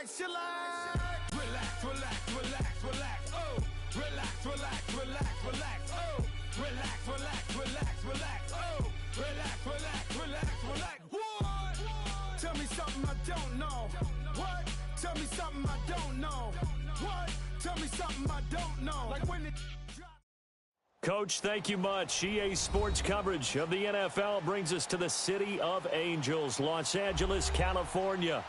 Relax, relax, relax, relax. Oh, relax, relax, relax, relax. Oh, relax, relax, relax, relax. Oh, relax, relax, relax, relax. What? Tell me something I don't know. What? Tell me something I don't know. What? Tell me something I don't know. Like when it. Coach, thank you much. EA Sports coverage of the NFL brings us to the City of Angels, Los Angeles, California.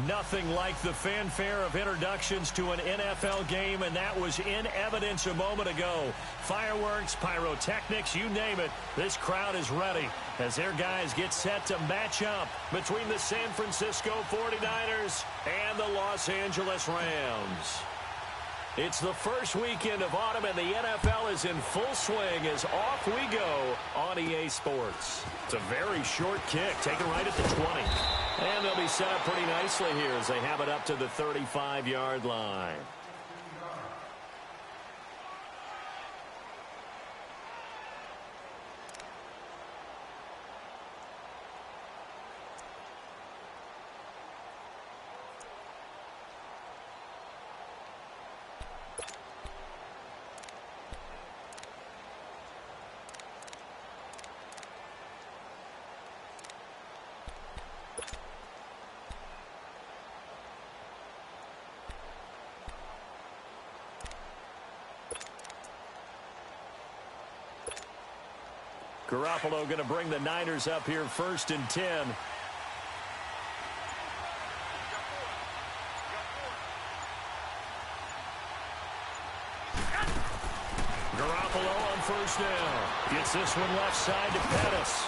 Nothing like the fanfare of introductions to an NFL game, and that was in evidence a moment ago. Fireworks, pyrotechnics, you name it. This crowd is ready as their guys get set to match up between the San Francisco 49ers and the Los Angeles Rams. It's the first weekend of autumn, and the NFL is in full swing as off we go on EA Sports. It's a very short kick, taken right at the 20. And they'll be set up pretty nicely here as they have it up to the 35-yard line. Garoppolo going to bring the Niners up here 1st and 10. Garoppolo on 1st down. Gets this one left side to Pettis.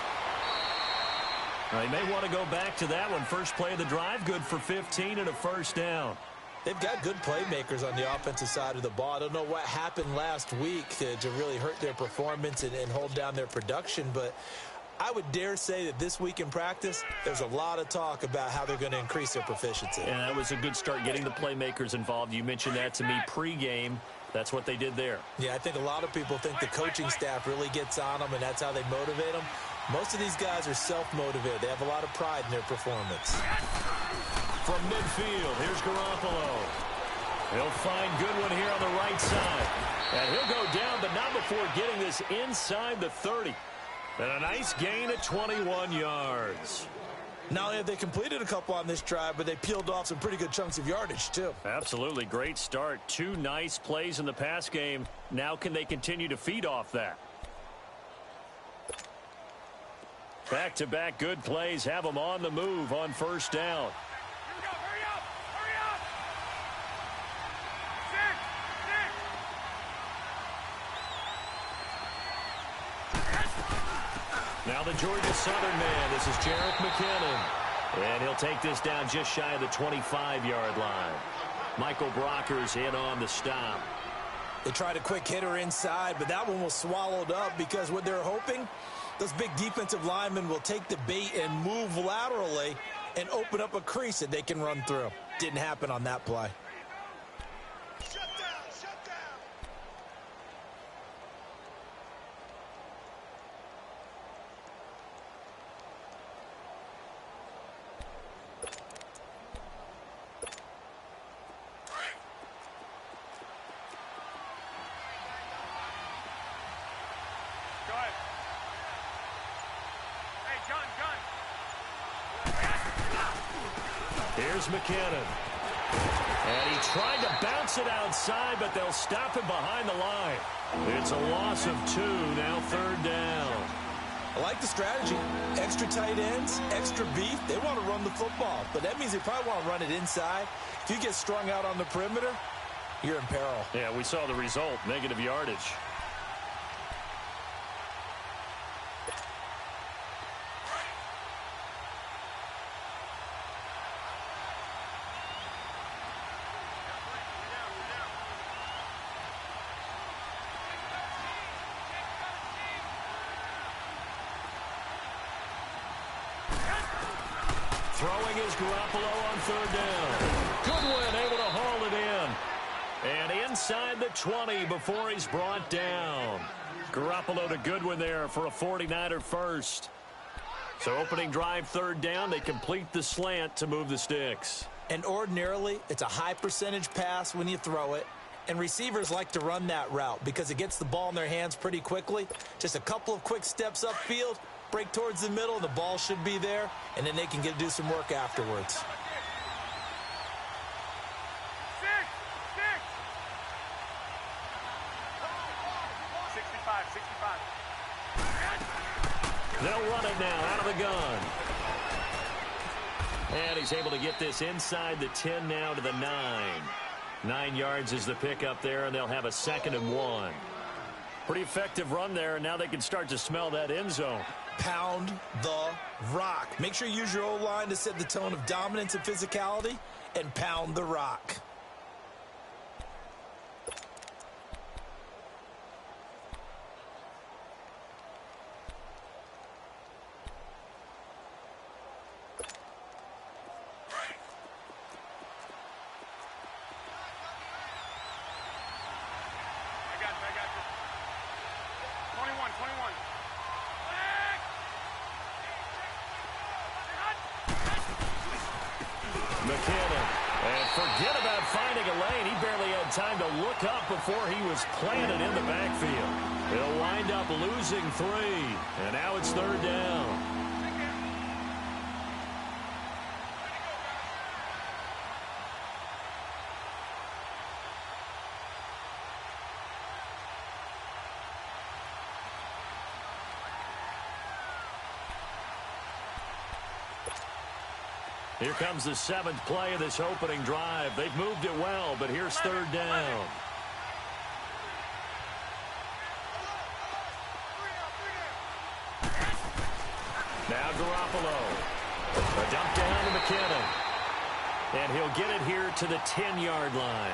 They may want to go back to that one. First play of the drive, good for 15 and a 1st down. They've got good playmakers on the offensive side of the ball. I don't know what happened last week to really hurt their performance and hold down their production, but I would dare say that this week in practice, there's a lot of talk about how they're going to increase their proficiency. And that was a good start, getting the playmakers involved. You mentioned that to me pregame. That's what they did there. Yeah, I think a lot of people think the coaching staff really gets on them, and that's how they motivate them. Most of these guys are self-motivated. They have a lot of pride in their performance. From midfield, here's Garoppolo. He'll find Goodwin here on the right side. And he'll go down, but not before getting this inside the 30. And a nice gain at 21 yards. Not only have they completed a couple on this drive, but they peeled off some pretty good chunks of yardage, too. Absolutely. Great start. 2 nice plays in the pass game. Now can they continue to feed off that? Back-to-back good plays have them on the move on 1st down. Now the Georgia Southern man, this is Jerick McKinnon. And he'll take this down just shy of the 25-yard line. Michael Brockers in on the stop. They tried a quick hitter inside, but that one was swallowed up because what they're hoping, those big defensive linemen will take the bait and move laterally and open up a crease that they can run through. Didn't happen on that play. Here's McKinnon. And he tried to bounce it outside, but they'll stop him behind the line. It's a loss of 2, now 3rd down. I like the strategy. Extra tight ends, extra beef. They want to run the football, but that means they probably want to run it inside. If you get strung out on the perimeter, you're in peril. Yeah, we saw the result, negative yardage. Throwing is Garoppolo on 3rd down. Goodwin able to haul it in. And inside the 20 before he's brought down. Garoppolo to Goodwin there for a 49er first. So opening drive 3rd down, they complete the slant to move the sticks. And ordinarily, it's a high percentage pass when you throw it. And receivers like to run that route because it gets the ball in their hands pretty quickly. Just a couple of quick steps upfield, break towards the middle, the ball should be there, and then they can do some work afterwards. They'll run it now out of the gun. And he's able to get this inside the 10 now to the 9. 9 yards is the pickup there, and they'll have a 2nd and 1. Pretty effective run there, and now they can start to smell that end zone. Pound the rock. Make sure you use your O-line to set the tone of dominance and physicality, and pound the rock. Forget about finding a lane. He barely had time to look up before he was planted in the backfield. They'll wind up losing 3, and now it's 3rd down. Here comes the 7th play of this opening drive. They've moved it well, but here's 3rd down. Now Garoppolo. A dump down to McKinnon. And he'll get it here to the 10-yard line.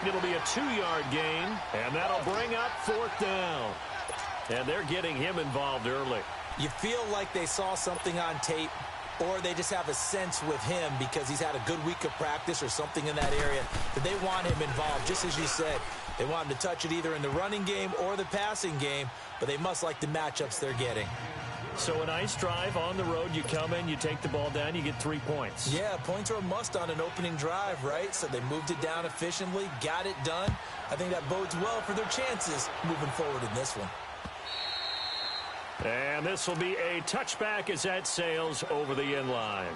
It'll be a 2-yard gain, and that'll bring up 4th down. And they're getting him involved early. You feel like they saw something on tape, or they just have a sense with him because he's had a good week of practice or something in that area that they want him involved. Just as you said, they want him to touch it either in the running game or the passing game, but they must like the matchups they're getting. So a nice drive on the road. You come in, you take the ball down, you get 3 points. Yeah, points are a must on an opening drive, right? So they moved it down efficiently, got it done. I think that bodes well for their chances moving forward in this one. And this will be a touchback as that sails over the end line.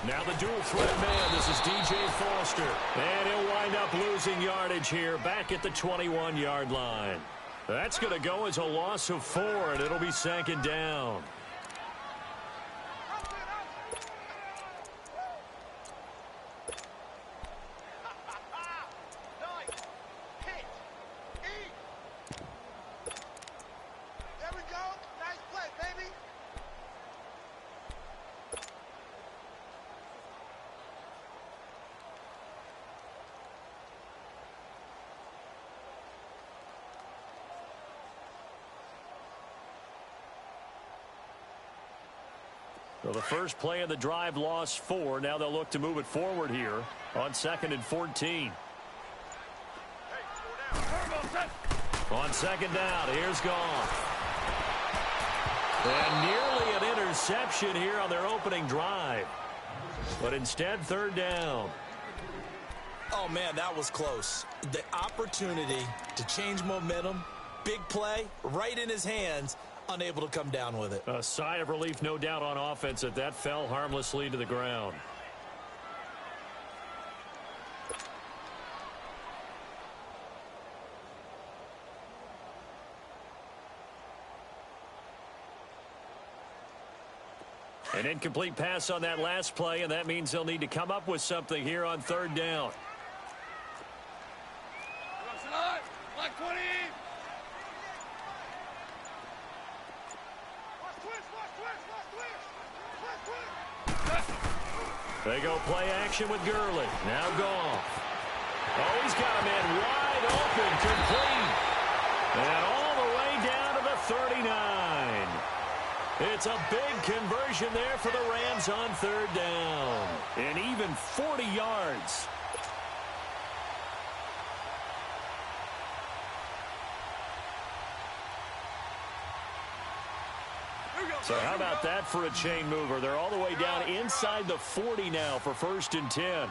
Now the dual threat man, this is DJ Foster. And he'll wind up losing yardage here back at the 21-yard line. That's going to go as a loss of 4, and it'll be 2nd down. Well, the first play of the drive lost 4. Now they'll look to move it forward here on 2nd and 14. On 2nd down, here's Goff. And nearly an interception here on their opening drive. But instead, 3rd down. Oh, man, that was close. The opportunity to change momentum, big play, right in his hands, unable to come down with it. A sigh of relief, no doubt, on offense that fell harmlessly to the ground. An incomplete pass on that last play, and that means they'll need to come up with something here on 3rd down. They go play action with Gurley. Now Goff. Oh, he's got a man wide open, complete. And all the way down to the 39. It's a big conversion there for the Rams on 3rd down. And even 40 yards. So how about that for a chain mover? They're all the way down inside the 40 now for 1st and 10.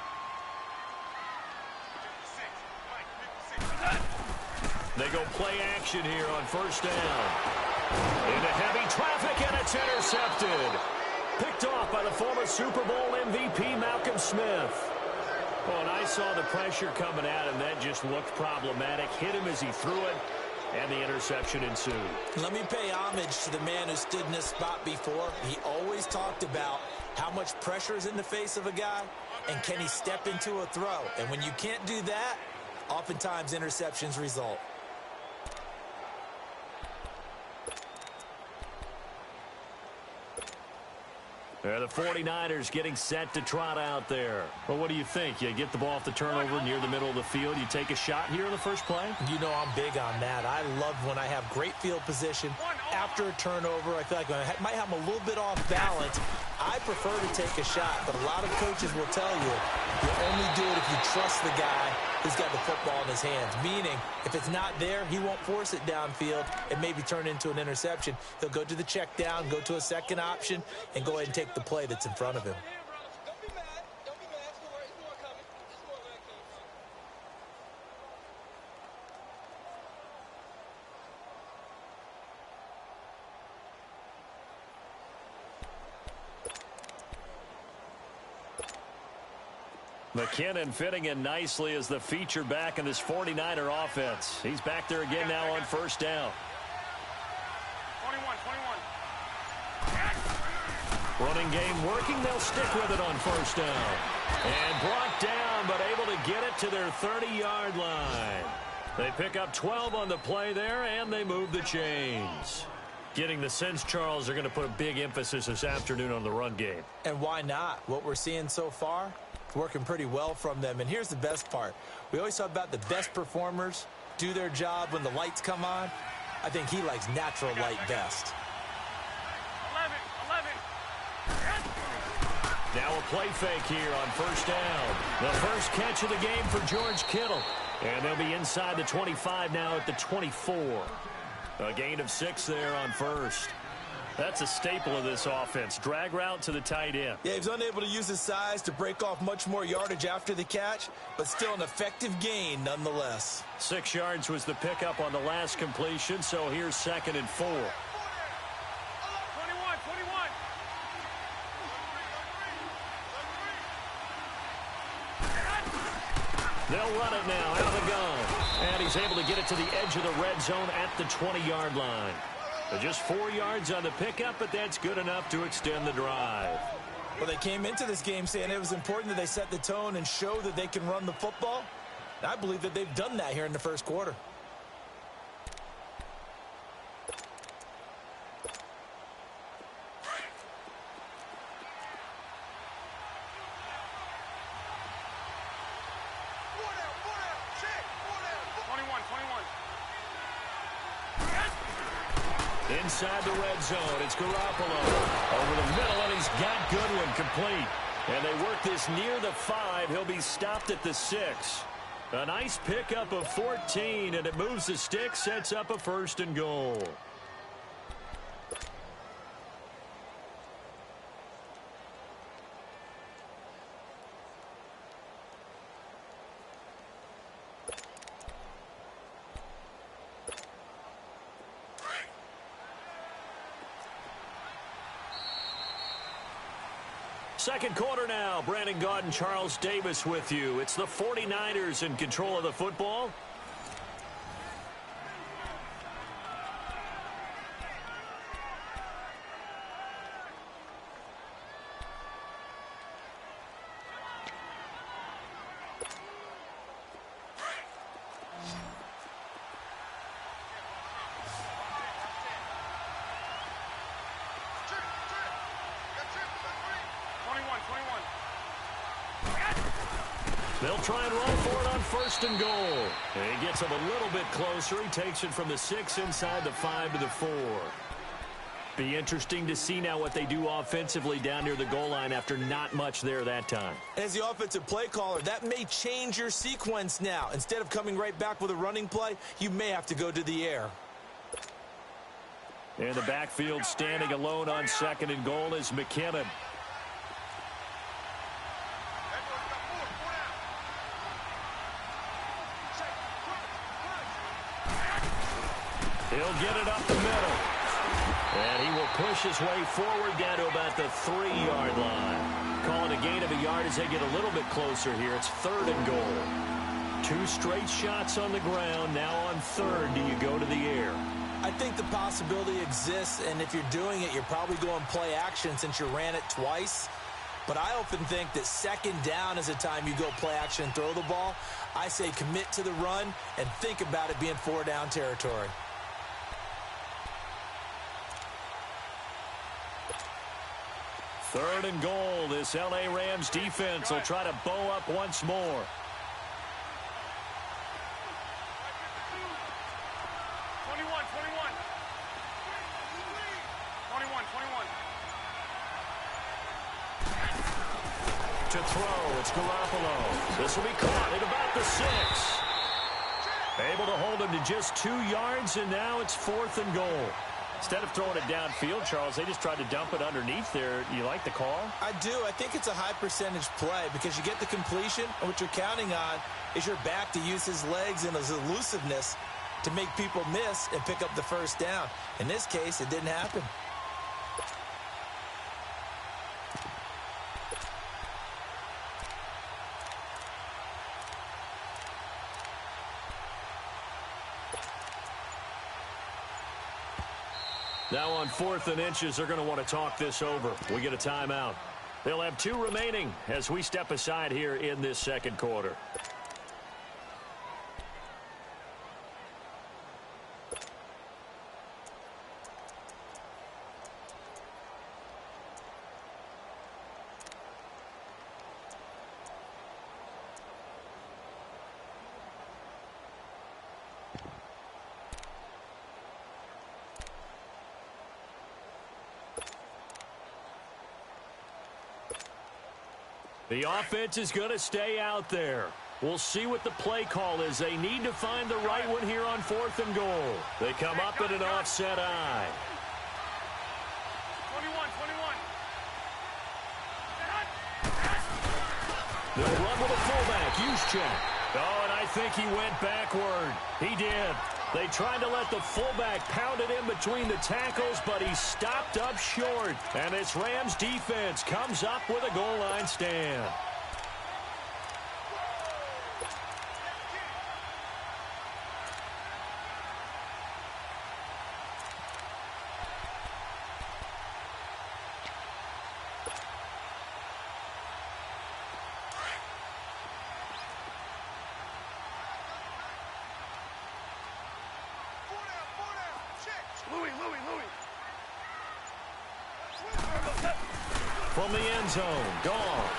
They go play action here on 1st down. Into heavy traffic, and it's intercepted. Picked off by the former Super Bowl MVP, Malcolm Smith. Oh, and I saw the pressure coming at him. That just looked problematic. Hit him as he threw it. And the interception ensued. Let me pay homage to the man who stood in this spot before. He always talked about how much pressure is in the face of a guy and can he step into a throw. And when you can't do that, oftentimes interceptions result. The 49ers getting set to trot out there. Well, what do you think? You get the ball off the turnover near the middle of the field. You take a shot here in the first play? You know I'm big on that. I love when I have great field position. After a turnover, I feel like I might have them a little bit off balance. I prefer to take a shot, but a lot of coaches will tell you only do it if you trust the guy who's got the football in his hands. Meaning, if it's not there, he won't force it downfield and maybe turn into an interception. He'll go to the check down, go to a second option, and go ahead and take the play that's in front of him. McKinnon fitting in nicely as the feature back in this 49er offense. He's back there again now on 1st down. 21. Running game working. They'll stick with it on 1st down. And brought down, but able to get it to their 30-yard line. They pick up 12 on the play there, and they move the chains. Getting the sense, Charles, they're going to put a big emphasis this afternoon on the run game. And why not? What we're seeing so far, it's working pretty well from them. And here's the best part. We always talk about the best performers do their job when the lights come on. I think he likes natural light best. 11. Now a play fake here on 1st down. The first catch of the game for George Kittle. And they'll be inside the 25 now at the 24. A gain of 6 there on 1st. That's a staple of this offense. Drag route to the tight end. Yeah, he was unable to use his size to break off much more yardage after the catch, but still an effective gain nonetheless. 6 yards was the pickup on the last completion, so here's 2nd and 4. 21. They'll run it now out of the gun. And he's able to get it to the edge of the red zone at the 20-yard line. Just 4 yards on the pickup, but that's good enough to extend the drive. Well, they came into this game saying it was important that they set the tone and show that they can run the football. And I believe that they've done that here in the first quarter. Inside the red zone, it's Garoppolo. Over the middle, and he's got Goodwin complete. And they work this near the 5. He'll be stopped at the 6. A nice pickup of 14, and it moves the stick, sets up a 1st and goal. Second quarter now. Brandon Gaudin and Charles Davis with you. It's the 49ers in control of the football. They'll try and roll for it on 1st and goal. And he gets him a little bit closer. He takes it from the 6 inside the 5 to the 4. Be interesting to see now what they do offensively down near the goal line after not much there that time. As the offensive play caller, that may change your sequence now. Instead of coming right back with a running play, you may have to go to the air. In the backfield, standing alone on 2nd and goal is McKinnon. He'll get it up the middle. And he will push his way forward down to about the 3-yard line. Calling a gain of a yard as they get a little bit closer here. It's 3rd and goal. 2 straight shots on the ground. Now on 3rd, do you go to the air? I think the possibility exists, and if you're doing it, you're probably going play action since you ran it twice. But I often think that 2nd down is the time you go play action and throw the ball. I say commit to the run and think about it being 4-down territory. Third and goal. This L.A. Rams defense will try to bow up once more. To throw, it's Garoppolo. This will be caught at about the 6. Able to hold him to just 2 yards, and now it's 4th and goal. Instead of throwing it downfield, Charles, they just tried to dump it underneath there. You like the call? I do. I think it's a high percentage play because you get the completion, and what you're counting on is your back to use his legs and his elusiveness to make people miss and pick up the 1st down. In this case, it didn't happen. Now on 4th and inches, they're going to want to talk this over. We get a timeout. They'll have 2 remaining as we step aside here in this 2nd quarter. The offense is going to stay out there. We'll see what the play call is. They need to find the right one here on 4th and goal. They come up at an offset eye. 21. They'll run with a fullback. Use check. Oh, and I think he went backward. He did. They tried to let the fullback pound it in between the tackles, but he stopped up short. And this Rams defense comes up with a goal line stand. From the end zone, Goff.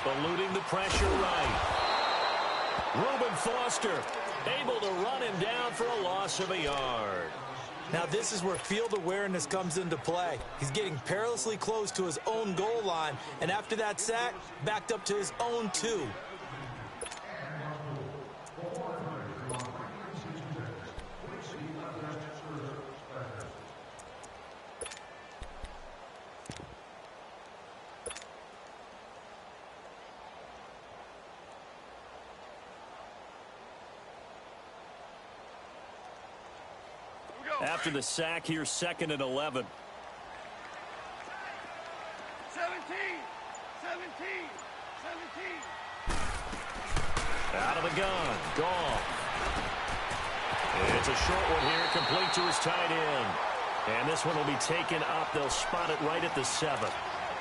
Eluding the pressure right. Reuben Foster able to run him down for a loss of a yard. Now this is where field awareness comes into play. He's getting perilously close to his own goal line, and after that sack, backed up to his own 2. After the sack here, 2nd and 11. 17. Out of the gun, Goff. It's a short one here, complete to his tight end. And this one will be taken up. They'll spot it right at the 7.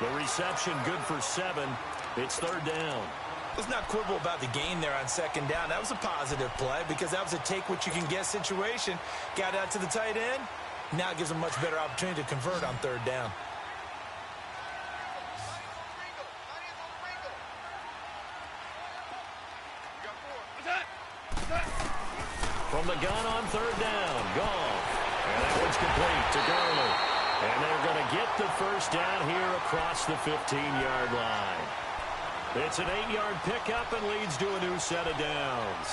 The reception good for 7. It's 3rd down. Let's not quibble about the gain there on 2nd down. That was a positive play because that was a take-what-you-can-get situation. Got out to the tight end. Now it gives them a much better opportunity to convert on 3rd down. From the gun on third down, Goff. And that one's complete to Gurley. And they're going to get the first down here across the 15-yard line. It's an 8-yard pickup and leads to a new set of downs.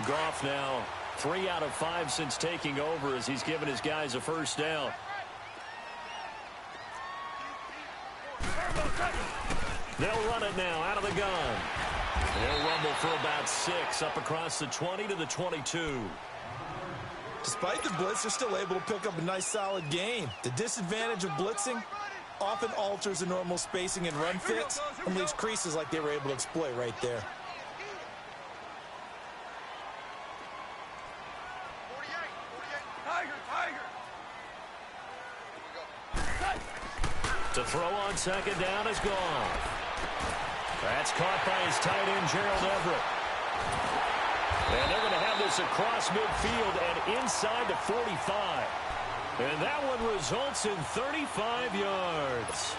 Goff now 3 out of 5 since taking over as he's given his guys a first down. They'll run it now out of the gun. They'll rumble for about 6 up across the 20 to the 22. Despite the blitz, they're still able to pick up a nice solid gain. The disadvantage of blitzing often alters the normal spacing and run fits and leaves creases like they were able to exploit right there. To throw on second down is Goff. That's caught by his tight end, Gerald Everett. And they're going to have this across midfield and inside the 45. And that one results in 35 yards.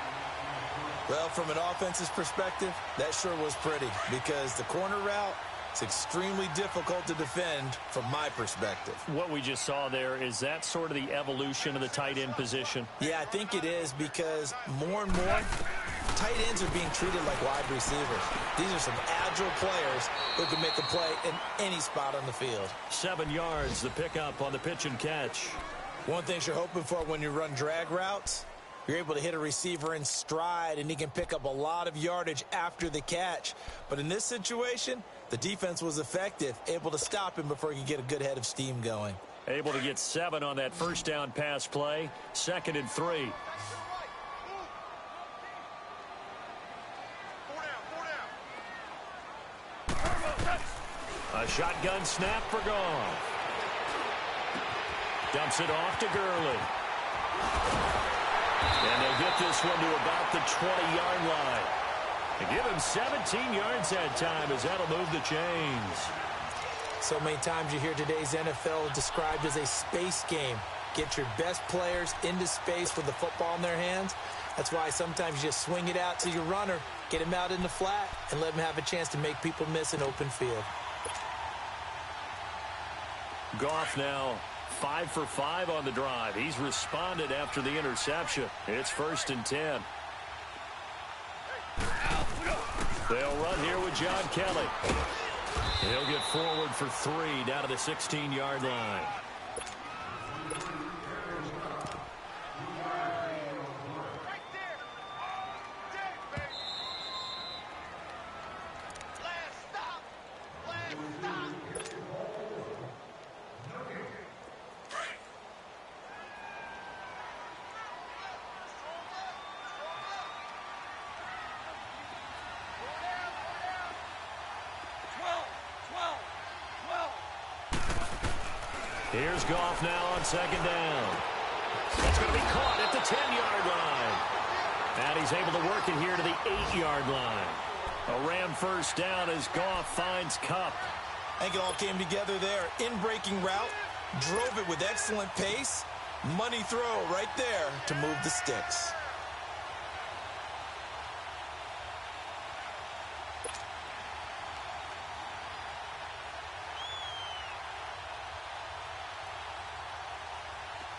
Well, from an offense's perspective, that sure was pretty because the corner route is extremely difficult to defend from my perspective. What we just saw there, is that sort of the evolution of the tight end position? Yeah, I think it is because more and more tight ends are being treated like wide receivers. These are some agile players who can make a play in any spot on the field. 7 yards, the pickup on the pitch and catch. One thing you're hoping for when you run drag routes, you're able to hit a receiver in stride, and he can pick up a lot of yardage after the catch. But in this situation, the defense was effective, able to stop him before he could get a good head of steam going. Able to get 7 on that first down pass play. 2nd and 3. A shotgun snap for Goff. Dumps it off to Gurley. And they'll get this one to about the 20-yard line. And give him 17 yards that time as that'll move the chains. So many times you hear today's NFL described as a space game. Get your best players into space with the football in their hands. That's why sometimes you just swing it out to your runner, get him out in the flat, and let him have a chance to make people miss an open field. Goff now 5 for 5 on the drive. He's responded after the interception. It's 1st and 10. They'll run here with John Kelly. He'll get forward for 3 down to the 16-yard line. Here's Goff now on 2nd down. That's going to be caught at the 10-yard line. And he's able to work it here to the 8-yard line. A Ram first down as Goff finds Kupp. I think it all came together there. In-breaking route, drove it with excellent pace. Money throw right there to move the sticks.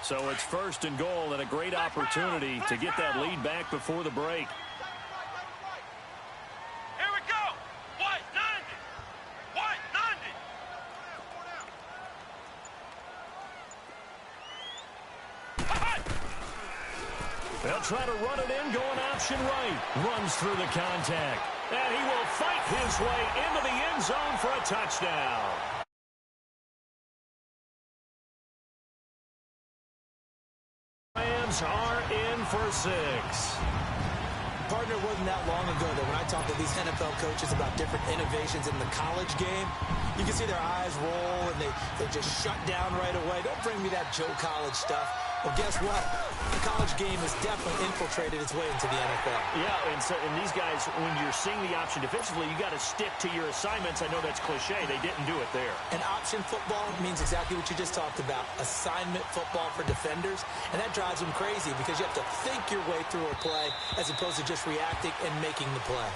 So it's 1st and goal and a great opportunity to get that lead back before the break. Here we go. White 90. White 90. They'll try to run it in, going option right. Runs through the contact. And he will fight his way into the end zone for a touchdown. Rams are in for 6. Partner, wasn't that long ago that when I talked to these NFL coaches about different innovations in the college game, you can see their eyes roll and they just shut down right away. Don't bring me that Joe College stuff. Well, guess what? The college game has definitely infiltrated its way into the NFL. Yeah, and these guys, when you're seeing the option defensively, you got to stick to your assignments. I know that's cliche. They didn't do it there. And option football means exactly what you just talked about, assignment football for defenders. And that drives them crazy because you have to think your way through a play as opposed to just reacting and making the play.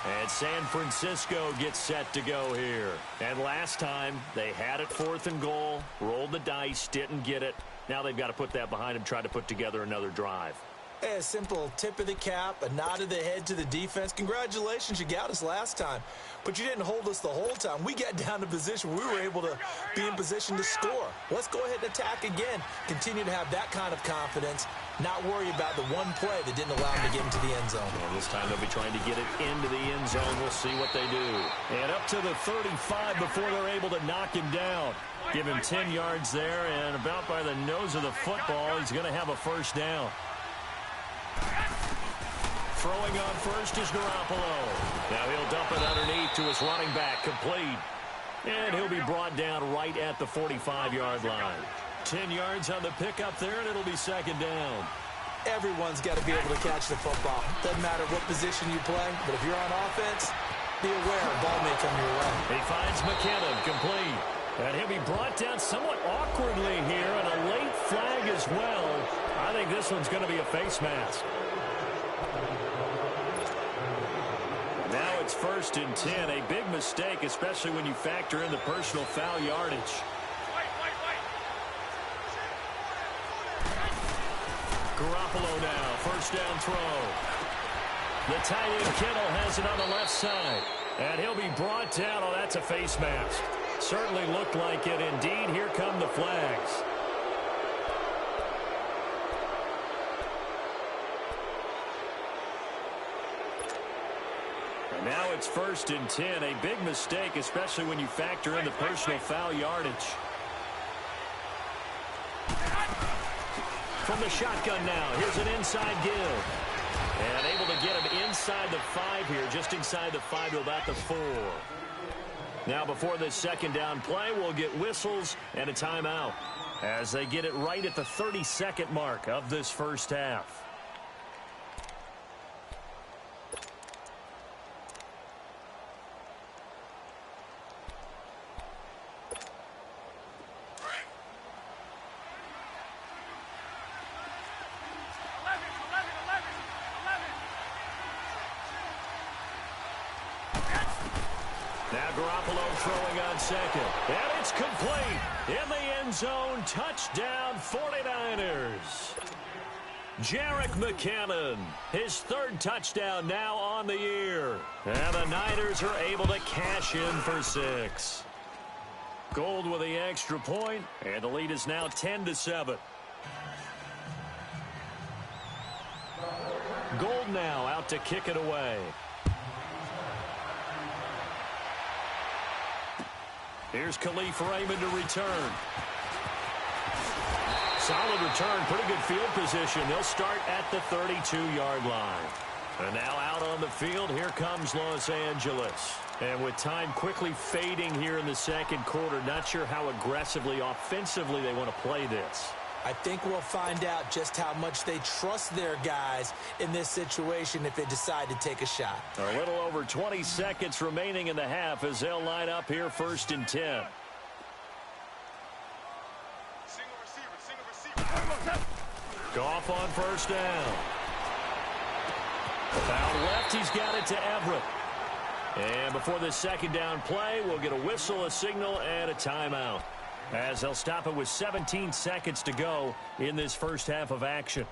And San Francisco gets set to go here. And last time, they had it 4th and goal, rolled the dice, didn't get it. Now they've got to put that behind them, try to put together another drive. Hey, a simple tip of the cap, a nod of the head to the defense. Congratulations, you got us last time. But you didn't hold us the whole time. We got down to position where we were able to be in position to score. Let's go ahead and attack again. Continue to have that kind of confidence. Not worry about the one play that didn't allow them to get into the end zone. Well, this time they'll be trying to get it into the end zone. We'll see what they do. And up to the 35 before they're able to knock him down. Give him 10 yards there, and about by the nose of the football, he's going to have a first down. Throwing on first is Garoppolo. Now he'll dump it underneath to his running back, complete. And he'll be brought down right at the 45-yard line. 10 yards on the pickup there, and it'll be second down. Everyone's got to be able to catch the football. Doesn't matter what position you play, but if you're on offense, be aware a ball may come your way. He finds McKinnon, complete. And he'll be brought down somewhat awkwardly here, and a late flag as well. I think this one's going to be a face mask. Now it's 1st and 10. A big mistake, especially when you factor in the personal foul yardage. Garoppolo now, first down throw. The tight end Kittle has it on the left side. And he'll be brought down. Oh, that's a face mask. Certainly looked like it. Indeed, here come the flags. And now it's 1st and 10. A big mistake, especially when you factor in the personal foul yardage. From the shotgun now, here's an inside give. And able to get him inside the 5 here, just inside the 5 to about the 4. Now before this second down play, we'll get whistles and a timeout as they get it right at the 32nd mark of this first half. Now Garoppolo throwing on second. And it's complete. In the end zone, touchdown 49ers. Jerick McKinnon, his 3rd touchdown now on the year. And the Niners are able to cash in for 6. Gold with the extra point, and the lead is now 10-7. Gold now out to kick it away. Here's Khalif Raymond to return. Solid return, pretty good field position. They'll start at the 32-yard line. And now out on the field, here comes Los Angeles. And with time quickly fading here in the second quarter, not sure how aggressively, offensively they want to play this. I think we'll find out just how much they trust their guys in this situation if they decide to take a shot. A little over 20 seconds remaining in the half as they'll line up here 1st and 10. Goff on first down. Foul left, he's got it to Everett. And before the second down play, we'll get a whistle, a signal, and a timeout, as they'll stop it with 17 seconds to go in this first half of action.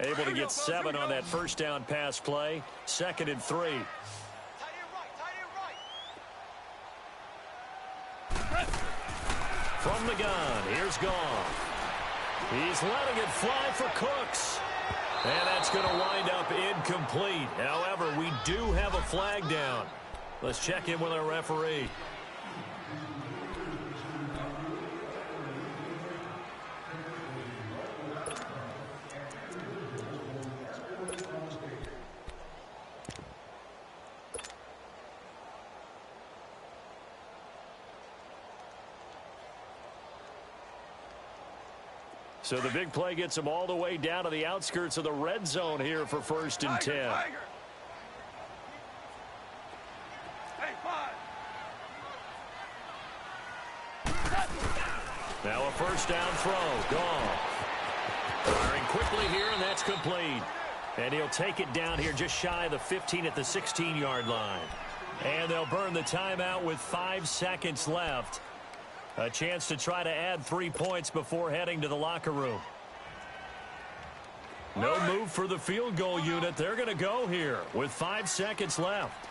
Able to get 7 on that first down pass play. 2nd and 3. From the gun, here's Goff. He's letting it fly for Cooks. And that's going to wind up incomplete. However, we do have a flag down. Let's check in with our referee. So the big play gets them all the way down to the outskirts of the red zone here for 1st and 10. Now a first down throw. Gone. Firing quickly here, and that's complete. And he'll take it down here just shy of the 15 at the 16-yard line. And they'll burn the timeout with 5 seconds left. A chance to try to add 3 points before heading to the locker room. No move for the field goal unit. They're going to go here with 5 seconds left.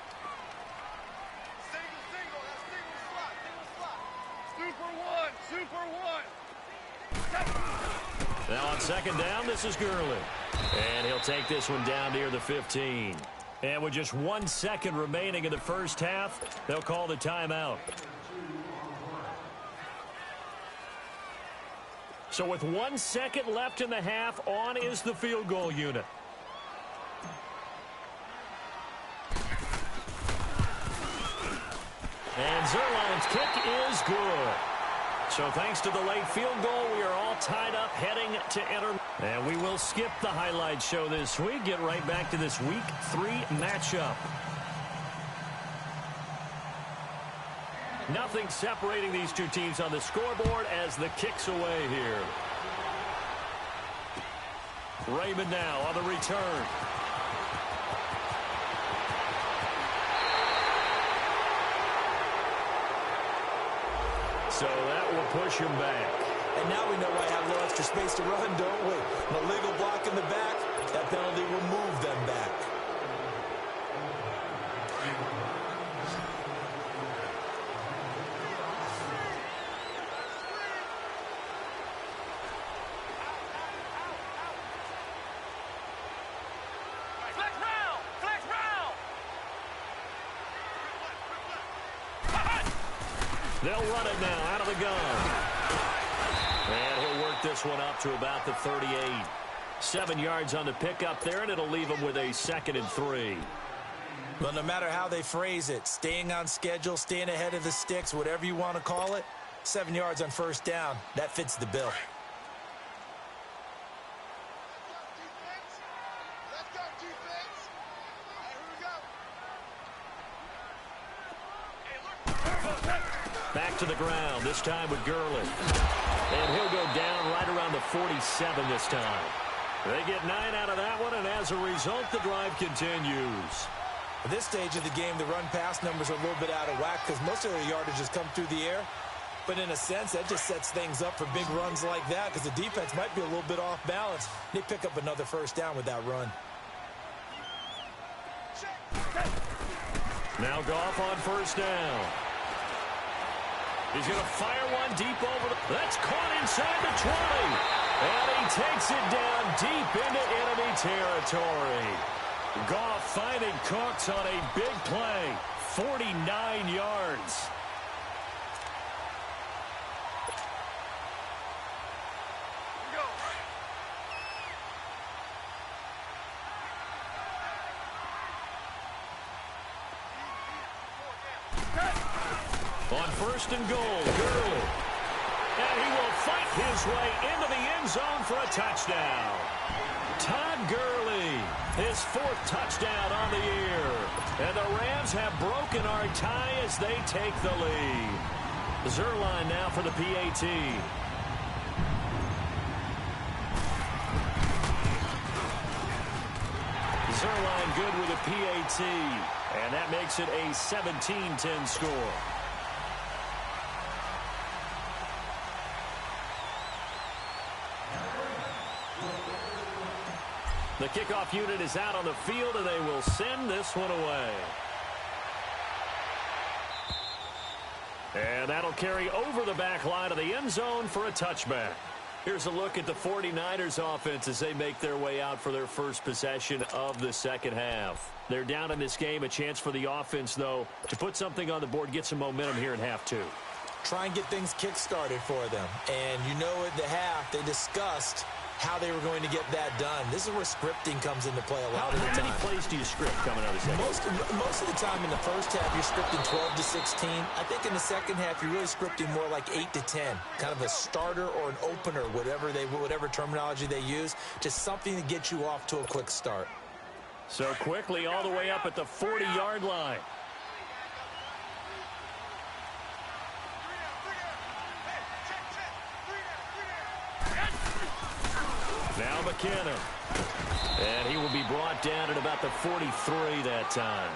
Now on 2nd down, this is Gurley. And he'll take this one down near the 15. And with just 1 second remaining in the first half, they'll call the timeout. So with 1 second left in the half, on is the field goal unit. And Zerline's kick is good. So thanks to the late field goal, we are all tied up heading to enter. And we will skip the highlight show this week. Get right back to this Week 3 matchup. Nothing separating these two teams on the scoreboard as the kick's away here. Raymond now on the return. So that will push him back. And now we know why I have a little extra space to run, don't we? An illegal block in the back. That penalty will move them back. They'll run it now out of the gun. And he'll work this one up to about the 38. 7 yards on the pickup there, and it'll leave him with a 2nd and 3. Well, no matter how they phrase it, staying on schedule, staying ahead of the sticks, whatever you want to call it, 7 yards on 1st down, that fits the bill. Back to the ground, this time with Gurley. And he'll go down right around the 47 this time. They get 9 out of that one, and as a result, the drive continues. At this stage of the game, the run-pass numbers are a little bit out of whack because most of their yardage has come through the air. But in a sense, that just sets things up for big runs like that because the defense might be a little bit off balance. They pick up another 1st down with that run. Now Goff on 1st down. He's going to fire one deep over. That's caught inside the 20. And he takes it down deep into enemy territory. Goff finding Cooks on a big play. 49 yards. On 1st and goal, Gurley. And he will fight his way into the end zone for a touchdown. Todd Gurley, his 4th touchdown on the year. And the Rams have broken our tie as they take the lead. Zerline now for the PAT. Zerline good with a PAT. And that makes it a 17-10 score. The kickoff unit is out on the field, and they will send this one away. And that'll carry over the back line of the end zone for a touchback. Here's a look at the 49ers offense as they make their way out for their first possession of the second half. They're down in this game. A chance for the offense, though, to put something on the board, get some momentum here in half 2. Try and get things kick-started for them. And you know at the half they discussed how they were going to get that done. This is where scripting comes into play a lot of the time. How many plays do you script coming out of the second? Most of the time in the first half, you're scripting 12 to 16. I think in the second half, you're really scripting more like 8 to 10. Kind of a starter or an opener, whatever terminology they use. Just something to get you off to a quick start. So quickly all the way up at the 40-yard line. Now McKinnon. And he will be brought down at about the 43 that time.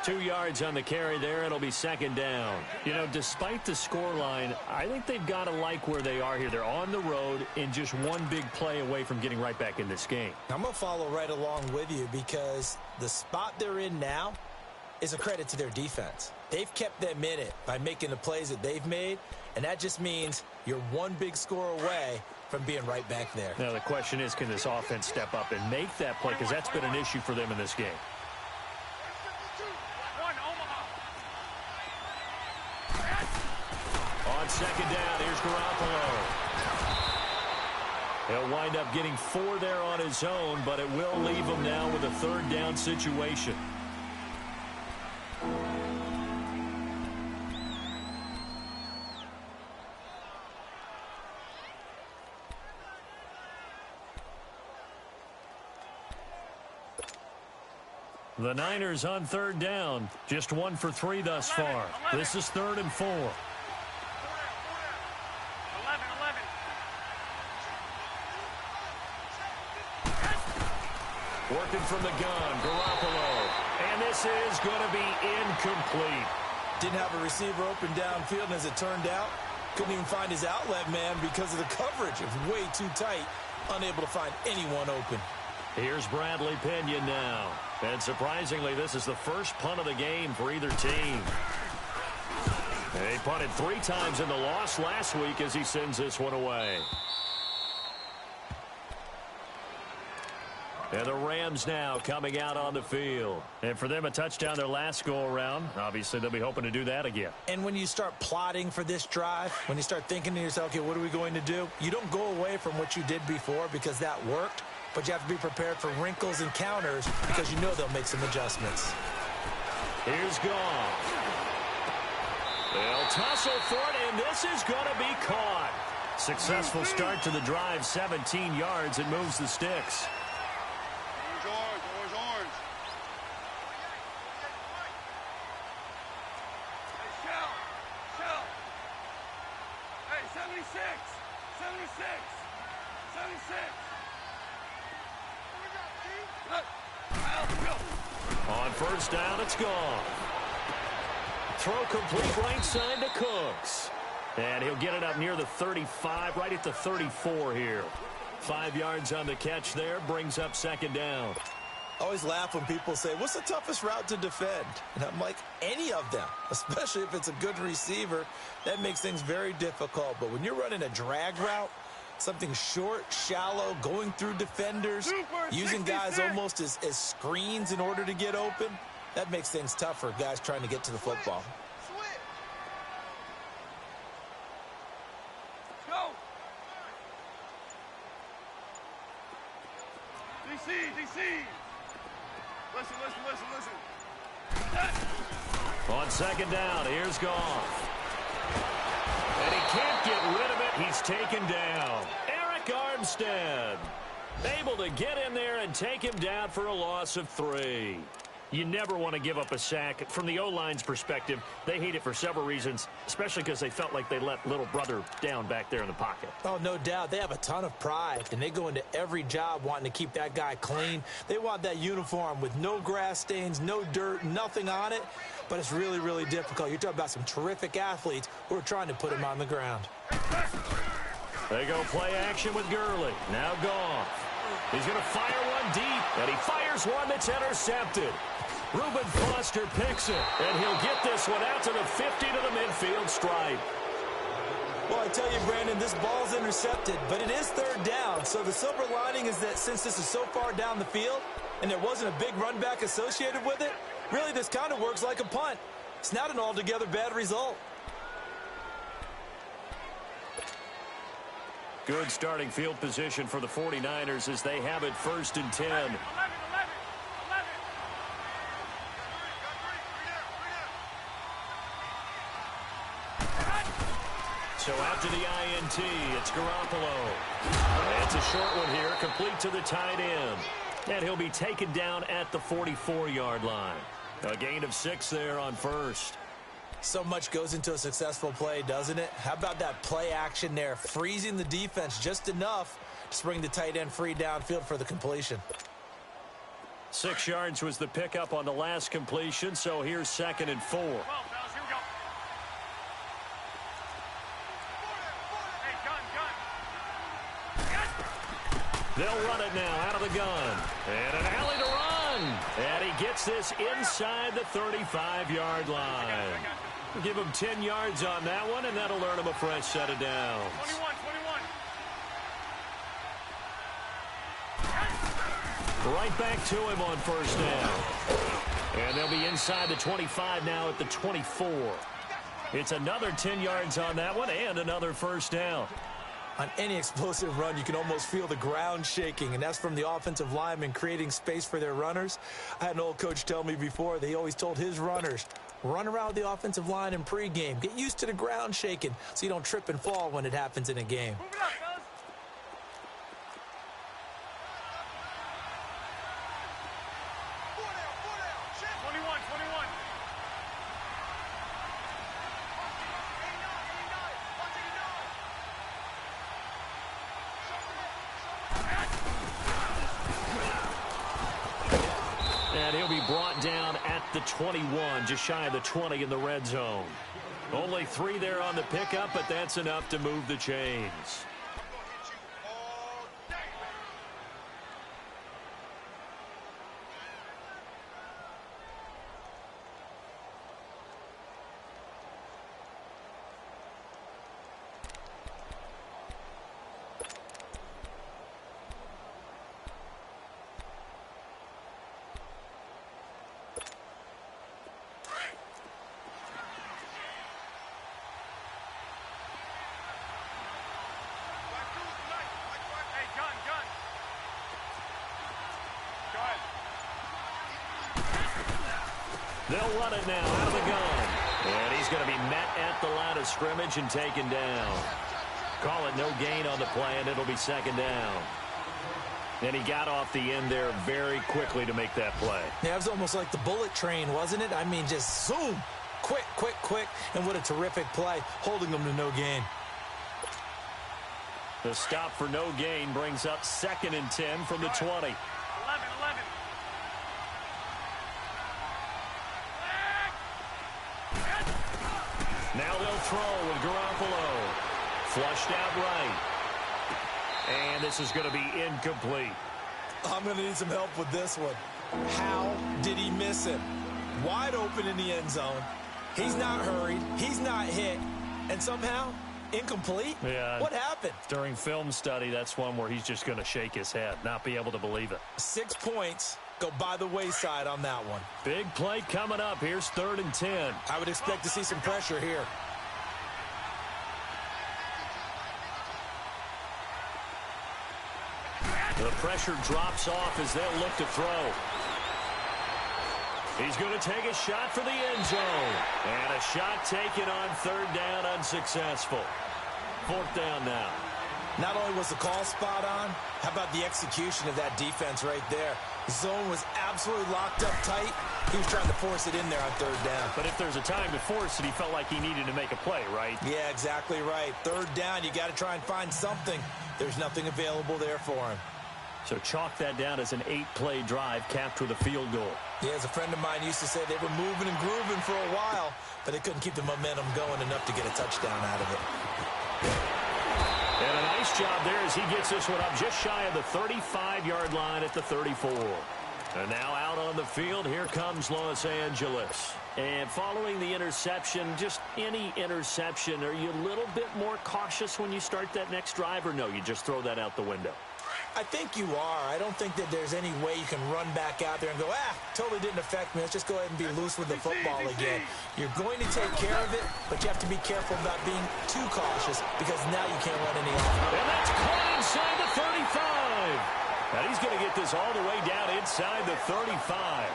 2 yards on the carry there. It'll be second down. You know, despite the scoreline, I think they've got to like where they are here. They're on the road and just one big play away from getting right back in this game. I'm going to follow right along with you because the spot they're in now is a credit to their defense. They've kept them in it by making the plays that they've made, and that just means you're one big score away from being right back there. Now the question is, can this offense step up and make that play? Because that's been an issue for them in this game. On second down, here's Garoppolo. He'll wind up getting 4 there on his own, but it will leave him now with a third down situation. The Niners on third down. Just 1 for 3 thus far. This is 3rd and 4. Working from the gun, Garoppolo. And this is going to be incomplete. Didn't have a receiver open downfield, and as it turned out, couldn't even find his outlet man because of the coverage. It was way too tight, unable to find anyone open. Here's Bradley Pinion now. And surprisingly, this is the first punt of the game for either team. They punted 3 times in the loss last week as he sends this one away. And the Rams now coming out on the field. And for them, a touchdown their last go-around. Obviously, they'll be hoping to do that again. And when you start plotting for this drive, when you start thinking to yourself, okay, what are we going to do? You don't go away from what you did before because that worked. But you have to be prepared for wrinkles and counters because you know they'll make some adjustments. Here's Goff. They'll tussle for it, and this is going to be caught. Successful start to the drive, 17 yards. It moves the sticks. Orange. Shell. Hey, 76. On first down, it's gone. Throw complete right side to Cooks. And he'll get it up near the 35, right at the 34 here. 5 yards on the catch there, brings up second down. I always laugh when people say, what's the toughest route to defend? And I'm like, any of them, especially if it's a good receiver. That makes things very difficult. But when you're running a drag route, something short, shallow, going through defenders, using guys almost as screens in order to get open, that makes things tough for guys trying to get to the football. Go. DC. Listen. On second down, here's Goff. And he can't get rid of it. He's taken down. Eric Armstead able to get in there and take him down for a loss of 3. You never want to give up a sack. From the O-line's perspective, they hate it for several reasons, especially because they felt like they let little brother down back there in the pocket. Oh, no doubt. They have a ton of pride, and they go into every job wanting to keep that guy clean. They want that uniform with no grass stains, no dirt, nothing on it, but it's really, really difficult. You're talking about some terrific athletes who are trying to put him on the ground. They go play action with Gurley. Now Goff. He's going to fire one deep, and he fires one that's intercepted. Reuben Foster picks it, and he'll get this one out to the 50 to the midfield stripe. Well, I tell you, Brandon, this ball's intercepted, but it is third down. So the silver lining is that since this is so far down the field and there wasn't a big run back associated with it, really this kind of works like a punt. It's not an altogether bad result. Good starting field position for the 49ers as they have it 1st and 10. So after the INT, it's Garoppolo. It's a short one here, complete to the tight end. And he'll be taken down at the 44-yard line. A gain of 6 there on 1st. So much goes into a successful play, doesn't it? How about that play action there, freezing the defense just enough to bring the tight end free downfield for the completion. 6 yards was the pickup on the last completion, so here's 2nd and 4. They'll run it now out of the gun. And an alley to run. And he gets this inside the 35-yard line. Give him 10 yards on that one, and that'll earn him a fresh set of downs. 21. Right back to him on 1st down. And they'll be inside the 25 now at the 24. It's another 10 yards on that one and another 1st down. On any explosive run, you can almost feel the ground shaking, and that's from the offensive linemen creating space for their runners. I had an old coach tell me before, they always told his runners, run around the offensive line in pregame. Get used to the ground shaking so you don't trip and fall when it happens in a game. Move it up, fellas. Four down. 21. And he'll be brought down at the 21, just shy of the 20 in the red zone. Only 3 there on the pickup, but that's enough to move the chains. They'll run it now out of the gun. And he's going to be met at the line of scrimmage and taken down. Call it no gain on the play, and it'll be 2nd down. And he got off the end there very quickly to make that play. Yeah, it was almost like the bullet train, wasn't it? I mean, just zoom. Quick. And what a terrific play, holding them to no gain. The stop for no gain brings up 2nd and 10 from the 20. 11. Now they'll throw with Garoppolo. Flushed out right. And this is going to be incomplete. I'm going to need some help with this one. How did he miss him? Wide open in the end zone. He's not hurried. He's not hit. And somehow, incomplete? Yeah. What happened? During film study, that's one where he's just going to shake his head, not be able to believe it. 6 points go by the wayside on that one. Big play coming up. Here's 3rd and 10. I would expect to see some pressure here. The pressure drops off as they'll look to throw. He's going to take a shot for the end zone. And a shot taken on 3rd down, unsuccessful. 4th down now. Not only was the call spot on, how about the execution of that defense right there? The zone was absolutely locked up tight. He was trying to force it in there on 3rd down. But if there's a time to force it, he felt like he needed to make a play, right? Yeah, exactly right. 3rd down, you got to try and find something. There's nothing available there for him. So chalk that down as an 8-play drive capped with a field goal. Yeah, as a friend of mine used to say, they were moving and grooving for a while, but they couldn't keep the momentum going enough to get a touchdown out of it. And a nice job there as he gets this one up just shy of the 35-yard line at the 34. And now out on the field, here comes Los Angeles. And following the interception, just any interception, are you a little bit more cautious when you start that next drive, or no, you just throw that out the window? I think you are. I don't think that there's any way you can run back out there and go, totally didn't affect me. Let's just go ahead and be loose with the football again. You're going to take care of it, but you have to be careful about being too cautious because now you can't run any off. And that's caught inside the 35. And he's going to get this all the way down inside the 35.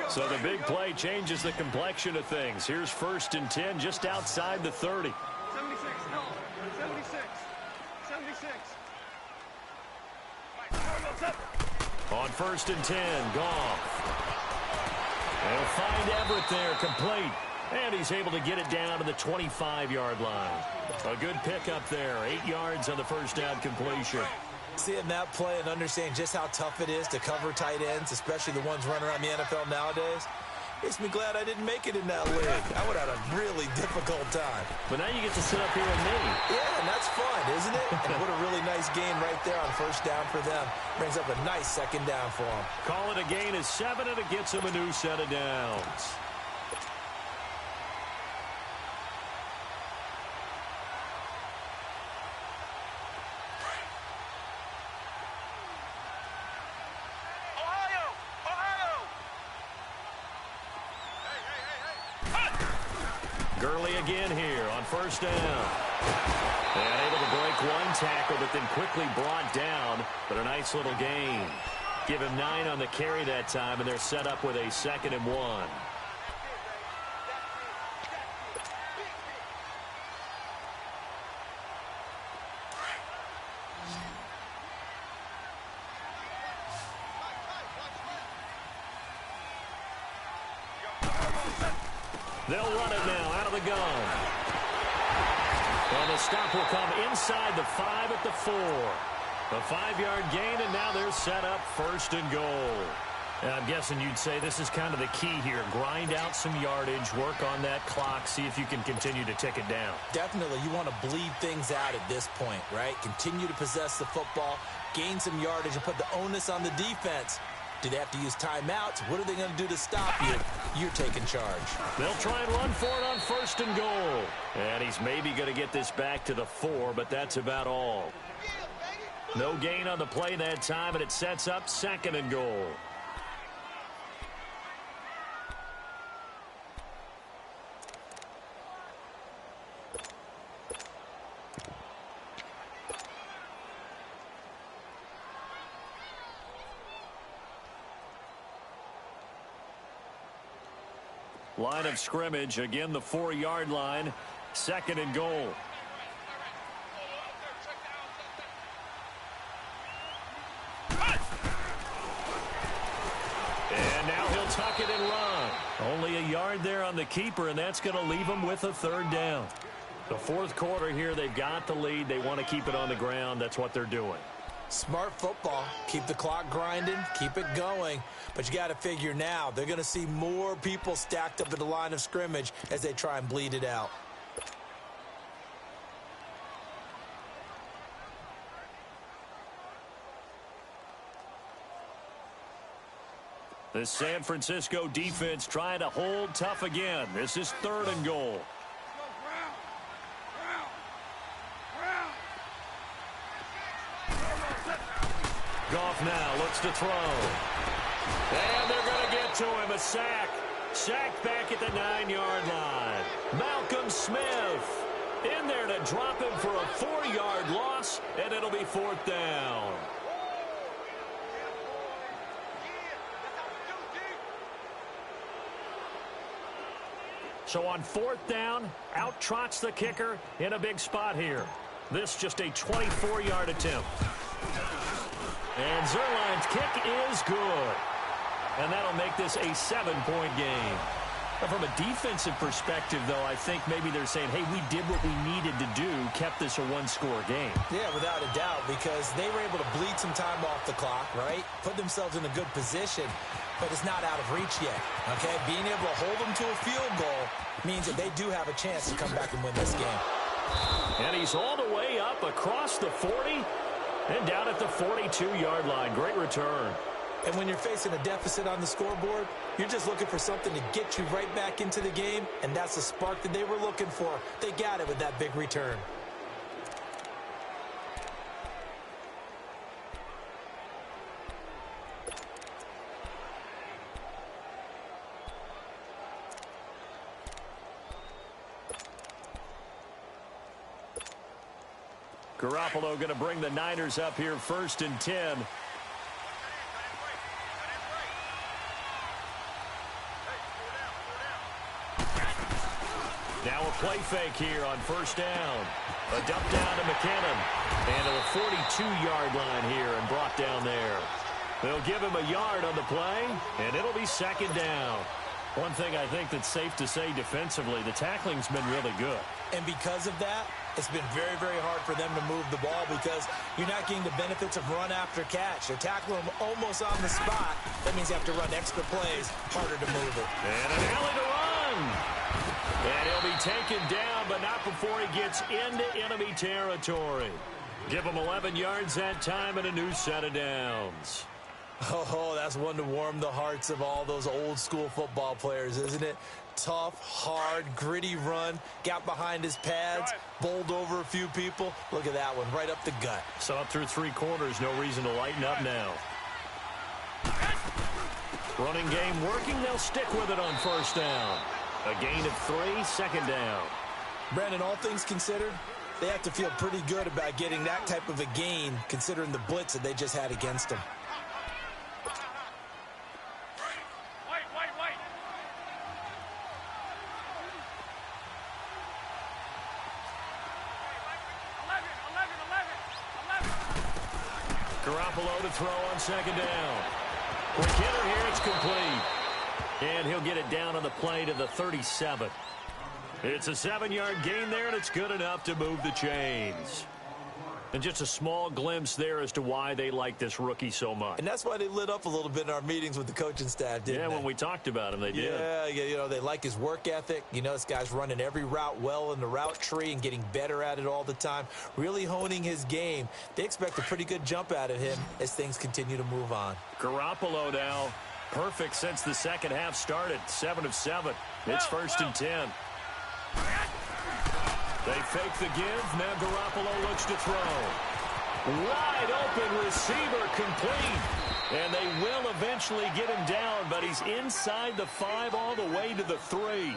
So the big play changes the complexion of things. Here's 1st and 10 just outside the 30. 76, no. 76. 76. On 1st and 10, Goff. They'll find Everett there, complete. And he's able to get it down to the 25-yard line. A good pickup there, 8 yards on the first down completion. Seeing that play and understanding just how tough it is to cover tight ends, especially the ones running around the NFL nowadays, makes me glad I didn't make it in that league. I would have had a really difficult time. But now you get to sit up here with me. Yeah, and that's fun, isn't it? And what a really nice game right there on 1st down for them. Brings up a nice 2nd down for them. Call it a gain of 7, and it gets them a new set of downs. Gurley again here on 1st down. And able to break one tackle, but then quickly brought down. But a nice little gain. Give him 9 on the carry that time, and they're set up with a 2nd and 1. They'll run it now out of the gun. And the stop will come inside the 5 at the 4. A 5-yard gain, and now they're set up 1st and goal. And I'm guessing you'd say this is kind of the key here. Grind out some yardage, work on that clock, see if you can continue to tick it down. Definitely. You want to bleed things out at this point, right? Continue to possess the football, gain some yardage, and put the onus on the defense. Do they have to use timeouts? What are they going to do to stop you? You're taking charge. They'll try and run for it on 1st and goal. And he's maybe going to get this back to the 4, but that's about all. No gain on the play that time, and it sets up 2nd and goal. Line of scrimmage, again the 4-yard line, 2nd and goal. And now he'll tuck it and run. Only a yard there on the keeper, and that's going to leave him with a 3rd down. The 4th quarter here, they've got the lead. They want to keep it on the ground. That's what they're doing. Smart football. Keep the clock grinding. Keep it going. But you got to figure now, they're going to see more people stacked up at the line of scrimmage as they try and bleed it out. The San Francisco defense trying to hold tough again. This is 3rd and goal. Goff now looks to throw. And they're going to get to him. A sack. Sacked back at the 9-yard line. Malcolm Smith in there to drop him for a 4-yard loss, and it'll be 4th down. So on 4th down, out trots the kicker in a big spot here. This just a 24-yard attempt. And Zerline's kick is good. And that'll make this a 7-point game. But from a defensive perspective, though, I think maybe they're saying, hey, we did what we needed to do, kept this a 1-score game. Yeah, without a doubt, because they were able to bleed some time off the clock, right? Put themselves in a good position, but it's not out of reach yet, okay? Being able to hold them to a field goal means that they do have a chance to come back and win this game. And he's all the way up across the 40 and down at the 42-yard line. Great return. And when you're facing a deficit on the scoreboard, you're just looking for something to get you right back into the game, and that's the spark that they were looking for. They got it with that big return. Garoppolo going to bring the Niners up here 1st and 10. Now a play fake here on 1st down. A dump down to McKinnon. And to the 42-yard line here and brought down there. They'll give him a yard on the play, and it'll be 2nd down. One thing I think that's safe to say defensively, the tackling's been really good. And because of that, it's been very, very hard for them to move the ball because you're not getting the benefits of run after catch. They're tackling them almost on the spot. That means you have to run extra plays, harder to move it. And an alley to run. And he'll be taken down, but not before he gets into enemy territory. Give him 11 yards that time and a new set of downs. Oh, that's one to warm the hearts of all those old school football players, isn't it? Tough, hard, gritty run. Got behind his pads, bowled over a few people. Look at that one, right up the gut. So up through 3 quarters, no reason to lighten up now. Running game working, they'll stick with it on 1st down. A gain of 3, 2nd down. Brandon, all things considered, they have to feel pretty good about getting that type of a gain considering the blitz that they just had against them. Garoppolo to throw on 2nd down. McKinnon here, it's complete. And he'll get it down on the play to the 37. It's a 7-yard gain there, and it's good enough to move the chains. And just a small glimpse there as to why they like this rookie so much. And that's why they lit up a little bit in our meetings with the coaching staff, didn't they? Yeah, when we talked about him, they did. Yeah, you know, they like his work ethic. You know, this guy's running every route well in the route tree and getting better at it all the time, really honing his game. They expect a pretty good jump out of him as things continue to move on. Garoppolo now, perfect since the second half started, 7 of 7. It's 1st and 10. They fake the give. Now Garoppolo looks to throw. Wide open receiver complete. And they will eventually get him down, but he's inside the 5 all the way to the 3.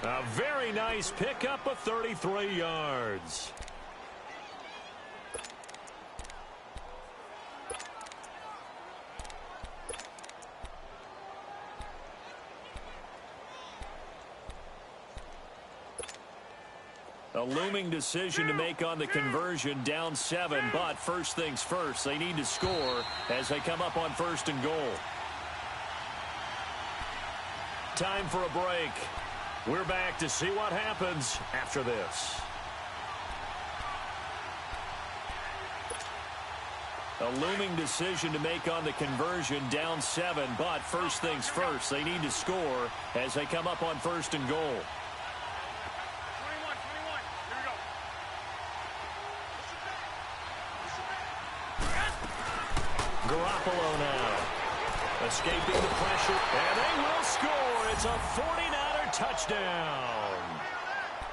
A very nice pickup of 33 yards. A looming decision to make on the conversion, down 7, but first things first, they need to score as they come up on 1st and goal. Time for a break. We're back to see what happens after this. A looming decision to make on the conversion, down 7, but first things first, they need to score as they come up on 1st and goal. Garoppolo now, escaping the pressure, and they will score. It's a 49er touchdown.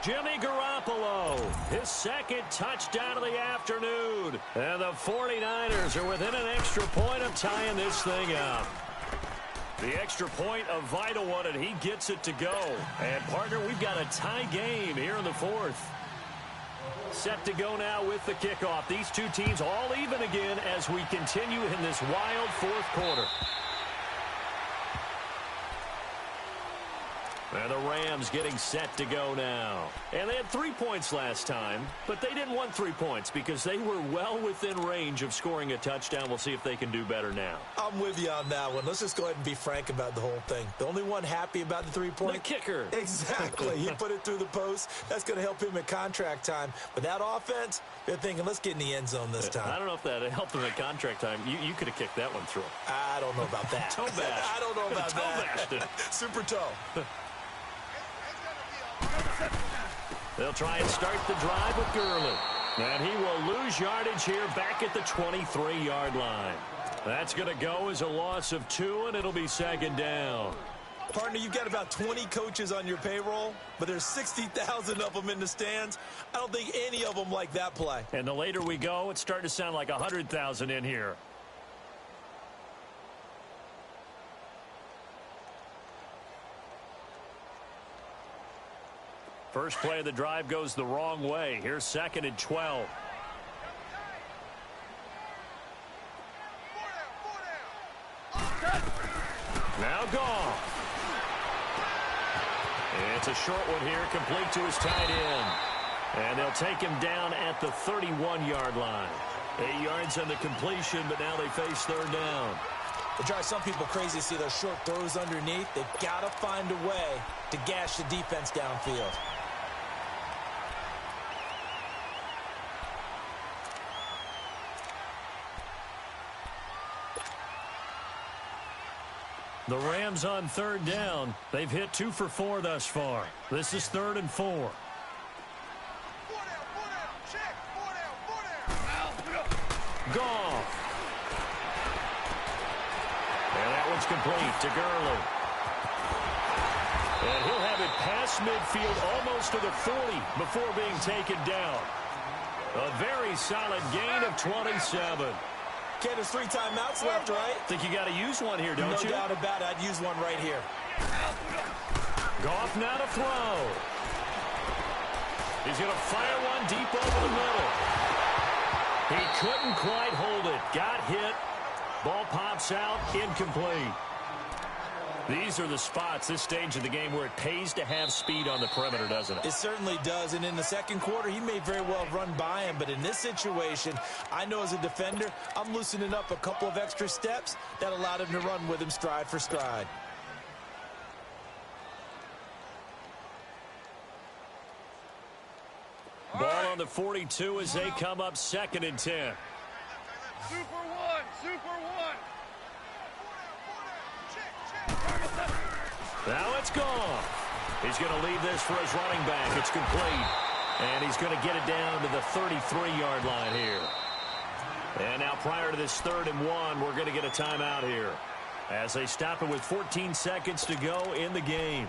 Jimmy Garoppolo, his 2nd touchdown of the afternoon. And the 49ers are within an extra point of tying this thing up. The extra point, a vital one, and he gets it to go. And, partner, we've got a tie game here in the 4th. Set to go now with the kickoff. These two teams all even again as we continue in this wild 4th quarter. And the Rams getting set to go now. And they had 3 points last time, but they didn't want 3 points because they were well within range of scoring a touchdown. We'll see if they can do better now. I'm with you on that one. Let's just go ahead and be frank about the whole thing. The only one happy about the 3-point? The kicker. Exactly. He put it through the post. That's going to help him at contract time. But that offense, they're thinking, let's get in the end zone this time. I don't know if that helped him at contract time. You could have kicked that one through. I don't know about that. Toe bash. I don't know about that. Super toe. They'll try and start the drive with Gurley. And he will lose yardage here back at the 23-yard line. That's going to go as a loss of 2, and it'll be second down. Partner, you've got about 20 coaches on your payroll, but there's 60,000 of them in the stands. I don't think any of them like that play. And the later we go, it's starting to sound like 100,000 in here. First play of the drive goes the wrong way. Here's 2nd and 12. Now gone. It's a short one here, complete to his tight end. And they'll take him down at the 31-yard line. 8 yards on the completion, but now they face 3rd down. It drives some people crazy to see those short throws underneath. They've got to find a way to gash the defense downfield. The Rams on 3rd down. They've hit 2 for 4 thus far. This is 3rd and 4. Goff. And that one's complete to Gurley. And he'll have it past midfield almost to the 40 before being taken down. A very solid gain of 27. Okay, there's 3 timeouts left, right? Think you got to use one here, don't you? No doubt about it. I'd use one right here. Goff now to throw. He's going to fire one deep over the middle. He couldn't quite hold it. Got hit. Ball pops out. Incomplete. These are the spots, this stage of the game, where it pays to have speed on the perimeter, doesn't it? It certainly does. And in the second quarter, he may very well run by him. But in this situation, I know as a defender, I'm loosening up a couple of extra steps that allowed him to run with him stride for stride. Ball on the 42 as they come up 2nd and 10. Super 1, Super 1. Now it's gone. He's going to leave this for his running back. It's complete. And he's going to get it down to the 33-yard line here. And now prior to this 3rd and 1, we're going to get a timeout here as they stop it with 14 seconds to go in the game.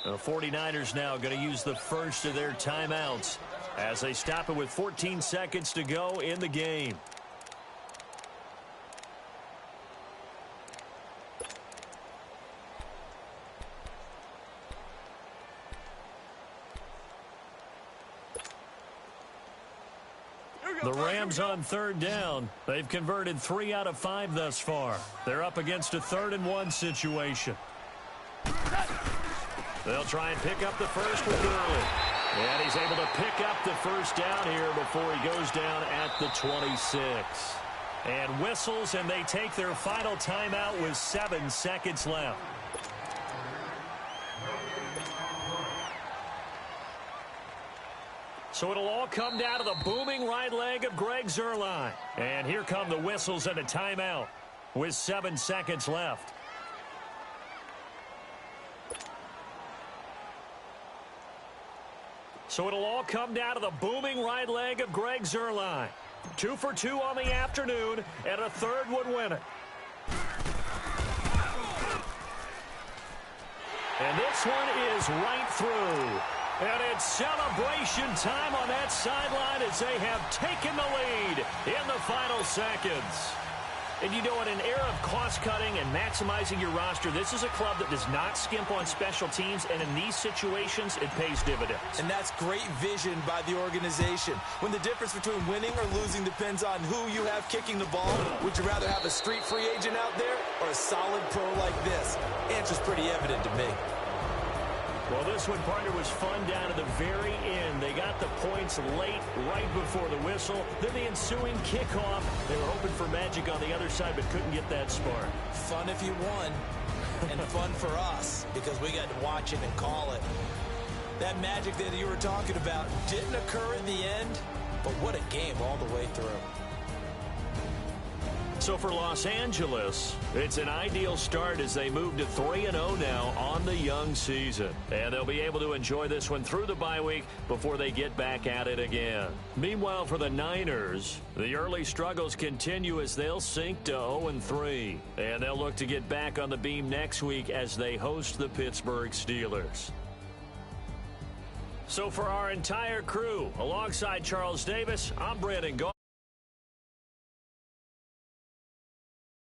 The 49ers now going to use the first of their timeouts as they stop it with 14 seconds to go in the game. The Rams on 3rd down. They've converted 3 out of 5 thus far. They're up against a 3rd and 1 situation. They'll try and pick up the first with Gurley. And he's able to pick up the first down here before he goes down at the 26. And whistles, and they take their final timeout with 7 seconds left. So it'll all come down to the booming right leg of Greg Zuerlein. And here come the whistles and a timeout with 7 seconds left. So it'll all come down to the booming right leg of Greg Zuerlein. 2 for 2 on the afternoon, and a 3rd would win it. And this one is right through. And it's celebration time on that sideline as they have taken the lead in the final seconds. And you know, in an era of cost-cutting and maximizing your roster, this is a club that does not skimp on special teams, and in these situations, it pays dividends. And that's great vision by the organization. When the difference between winning or losing depends on who you have kicking the ball, would you rather have a street free agent out there or a solid pro like this? Answer's pretty evident to me. Well, this one, partner, was fun down to the very end. They got the points late, right before the whistle. Then the ensuing kickoff. They were hoping for magic on the other side, but couldn't get that spark. Fun if you won, and fun for us, because we got to watch it and call it. That magic that you were talking about didn't occur in the end, but what a game all the way through. So for Los Angeles, it's an ideal start as they move to 3-0 now on the young season. And they'll be able to enjoy this one through the bye week before they get back at it again. Meanwhile, for the Niners, the early struggles continue as they'll sink to 0-3. And they'll look to get back on the beam next week as they host the Pittsburgh Steelers. So for our entire crew, alongside Charles Davis, I'm Brandon Gault.